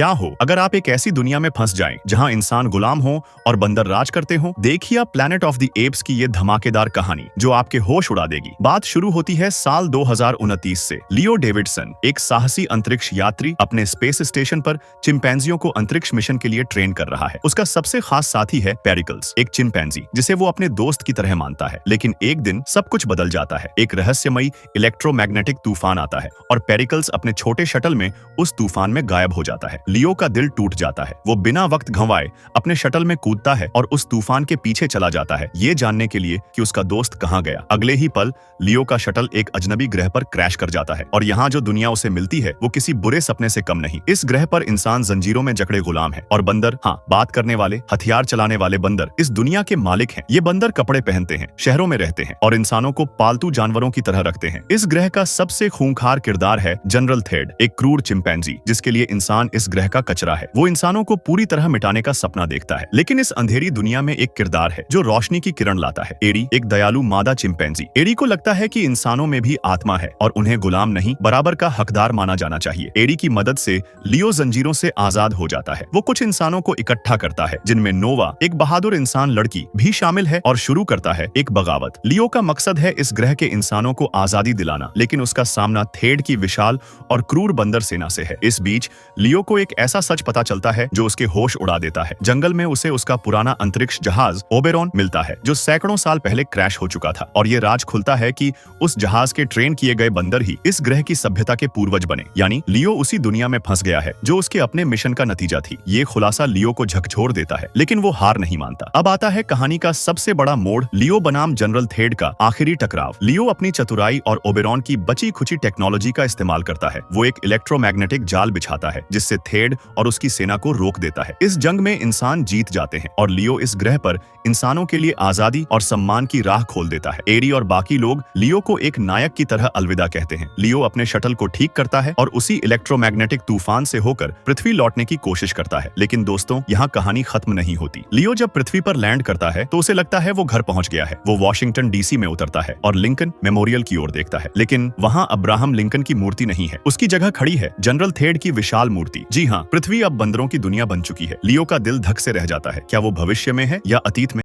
क्या हो अगर आप एक ऐसी दुनिया में फंस जाएं जहां इंसान गुलाम हो और बंदर राज करते हो। देखिए प्लैनेट ऑफ द एप्स की ये धमाकेदार कहानी जो आपके होश उड़ा देगी। बात शुरू होती है साल 2029 से। लियो डेविडसन, एक साहसी अंतरिक्ष यात्री, अपने स्पेस स्टेशन पर चिंपैंजियों को अंतरिक्ष मिशन के लिए ट्रेन कर रहा है। उसका सबसे खास साथी है पेरिकल्स, एक चिंपैंजी जिसे वो अपने दोस्त की तरह मानता है। लेकिन एक दिन सब कुछ बदल जाता है। एक रहस्यमयी इलेक्ट्रोमैग्नेटिक तूफान आता है और पेरिकल्स अपने छोटे शटल में उस तूफान में गायब हो जाता है। लियो का दिल टूट जाता है। वो बिना वक्त गंवाए अपने शटल में कूदता है और उस तूफान के पीछे चला जाता है, ये जानने के लिए कि उसका दोस्त कहां गया। अगले ही पल लियो का शटल एक अजनबी ग्रह पर क्रैश कर जाता है और यहाँ जो दुनिया उसे मिलती है वो किसी बुरे सपने से कम नहीं। इस ग्रह पर इंसान जंजीरों में जकड़े गुलाम है और बंदर, हाँ, बात करने वाले, हथियार चलाने वाले बंदर इस दुनिया के मालिक हैं। ये बंदर कपड़े पहनते हैं, शहरों में रहते हैं और इंसानों को पालतू जानवरों की तरह रखते हैं। इस ग्रह का सबसे खूंखार किरदार है जनरल थेड, एक क्रूर चिंपैंजी जिसके लिए इंसान इस ग्रह का कचरा है। वो इंसानों को पूरी तरह मिटाने का सपना देखता है। लेकिन इस अंधेरी दुनिया में एक किरदार है जो रोशनी की किरण लाता है। एडी, एक दयालु मादा चिंपैंजी। एडी को लगता है कि इंसानों में भी आत्मा है और उन्हें गुलाम नहीं, बराबर का हकदार माना जाना चाहिए। एडी की मदद से लियो जंजीरों से आजाद हो जाता है। वो कुछ इंसानों को इकट्ठा करता है जिनमें नोवा, एक बहादुर इंसान लड़की, भी शामिल है और शुरू करता है एक बगावत। लियो का मकसद है इस ग्रह के इंसानों को आजादी दिलाना, लेकिन उसका सामना थेड की विशाल और क्रूर बंदर सेना से है। इस बीच लियो को एक ऐसा सच पता चलता है जो उसके होश उड़ा देता है। जंगल में उसे उसका पुराना अंतरिक्ष जहाज ओबेरॉन मिलता है जो सैकड़ों साल पहले क्रैश हो चुका था और ये राज खुलता है कि उस जहाज के ट्रेन किए गए बंदर ही इस ग्रह की सभ्यता के पूर्वज बने। यानी लियो उसी दुनिया में फंस गया है जो उसके अपने मिशन का नतीजा थी। ये खुलासा लियो को झकझोर देता है, लेकिन वो हार नहीं मानता। अब आता है कहानी का सबसे बड़ा मोड़, लियो बनाम जनरल थेड का आखिरी टकराव। लियो अपनी चतुराई और ओबेरॉन की बची खुची टेक्नोलॉजी का इस्तेमाल करता है। वो एक इलेक्ट्रोमैग्नेटिक जाल बिछाता है जिससे थेड और उसकी सेना को रोक देता है। इस जंग में इंसान जीत जाते हैं और लियो इस ग्रह पर इंसानों के लिए आजादी और सम्मान की राह खोल देता है। एडी और बाकी लोग लियो को एक नायक की तरह अलविदा कहते हैं। लियो अपने शटल को ठीक करता है और उसी इलेक्ट्रोमैग्नेटिक तूफान से होकर पृथ्वी लौटने की कोशिश करता है। लेकिन दोस्तों, यहाँ कहानी खत्म नहीं होती। लियो जब पृथ्वी पर लैंड करता है तो उसे लगता है वो घर पहुंच गया है। वो वॉशिंगटन डीसी में उतरता है और लिंकन मेमोरियल की ओर देखता है, लेकिन वहाँ अब्राहम लिंकन की मूर्ति नहीं है। उसकी जगह खड़ी है जनरल थेड की विशाल मूर्ति। जी हाँ, पृथ्वी अब बंदरों की दुनिया बन चुकी है। लियो का दिल धक से रह जाता है। क्या वो भविष्य में है या अतीत में?